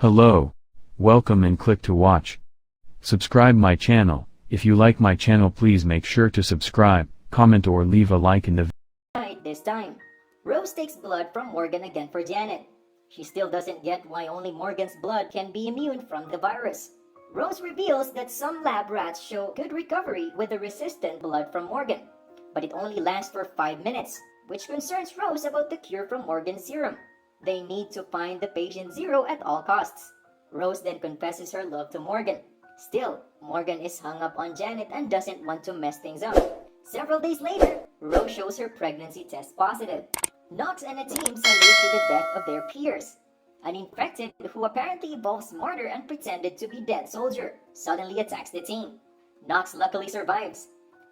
Hello. Welcome and click to watch. Subscribe my channel. If you like my channel, please make sure to subscribe, comment or leave a like in the Right this time, Rose takes blood from Morgan again for Janet. She still doesn't get why only Morgan's blood can be immune from the virus. Rose reveals that some lab rats show good recovery with the resistant blood from Morgan, but it only lasts for 5 minutes, which concerns Rose about the cure from Morgan's serum. They need to find the patient zero at all costs. Rose then confesses her love to Morgan. Still, Morgan is hung up on Janet and doesn't want to mess things up. Several days later, Rose shows her pregnancy test positive. Knox and a team salute to the death of their peers. An infected who apparently evolved smarter and pretended to be dead soldier suddenly attacks the team. Knox luckily survives.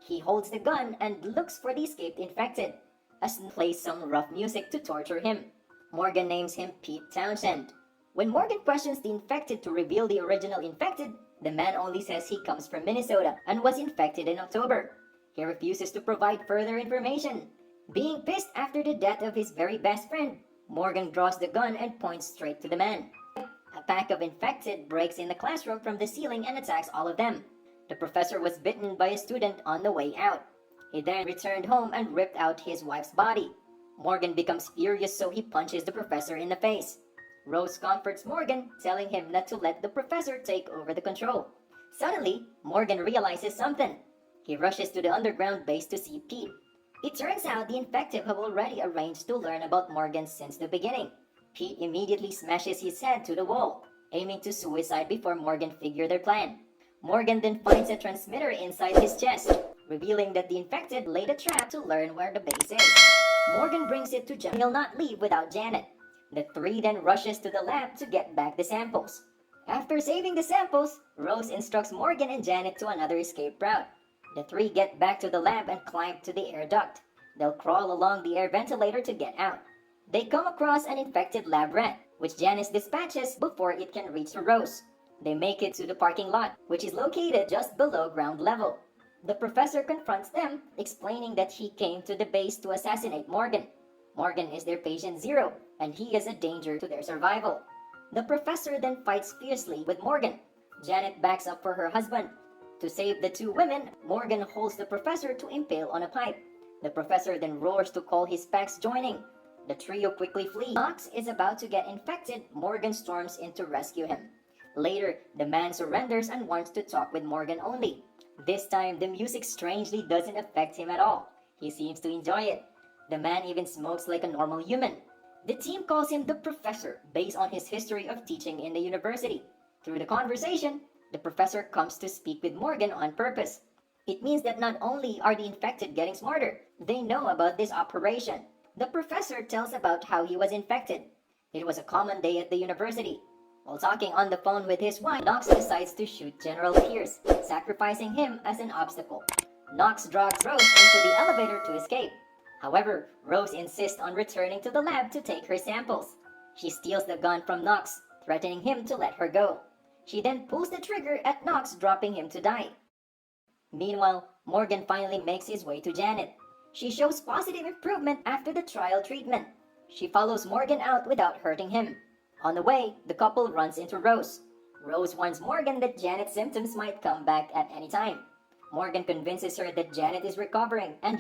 He holds the gun and looks for the escaped infected, as plays some rough music to torture him. Morgan names him Pete Townsend. When Morgan questions the infected to reveal the original infected, the man only says he comes from Minnesota and was infected in October. He refuses to provide further information. Being pissed after the death of his very best friend, Morgan draws the gun and points straight to the man. A pack of infected breaks in the classroom from the ceiling and attacks all of them. The professor was bitten by a student on the way out. He then returned home and ripped out his wife's body. Morgan becomes furious, so he punches the professor in the face. Rose comforts Morgan, telling him not to let the professor take over the control. Suddenly, Morgan realizes something. He rushes to the underground base to see Pete. It turns out the infected have already arranged to learn about Morgan since the beginning. Pete immediately smashes his head to the wall, aiming to suicide before Morgan figures their plan. Morgan then finds a transmitter inside his chest, revealing that the infected laid a trap to learn where the base is. Morgan brings it to Janet. He'll not leave without Janet. The three then rushes to the lab to get back the samples. After saving the samples, Rose instructs Morgan and Janet to another escape route. The three get back to the lab and climb to the air duct. They'll crawl along the air ventilator to get out. They come across an infected lab rat, which Janice dispatches before it can reach the Rose. They make it to the parking lot, which is located just below ground level. The professor confronts them, explaining that he came to the base to assassinate Morgan. Morgan is their patient zero, and he is a danger to their survival. The professor then fights fiercely with Morgan. Janet backs up for her husband. To save the two women, Morgan holds the professor to impale on a pipe. The professor then roars to call his packs joining. The trio quickly flee. Knox is about to get infected. Morgan storms in to rescue him. Later, the man surrenders and wants to talk with Morgan only. This time, the music strangely doesn't affect him at all. He seems to enjoy it. The man even smokes like a normal human. The team calls him the professor based on his history of teaching in the university. Through the conversation, the professor comes to speak with Morgan on purpose. It means that not only are the infected getting smarter, they know about this operation. The professor tells about how he was infected. It was a common day at the university. While talking on the phone with his wife, Knox decides to shoot General Pierce, sacrificing him as an obstacle. Knox drags Rose into the elevator to escape. However, Rose insists on returning to the lab to take her samples. She steals the gun from Knox, threatening him to let her go. She then pulls the trigger at Knox, dropping him to die. Meanwhile, Morgan finally makes his way to Janet. She shows positive improvement after the trial treatment. She follows Morgan out without hurting him. On the way, the couple runs into Rose. Rose warns Morgan that Janet's symptoms might come back at any time. Morgan convinces her that Janet is recovering and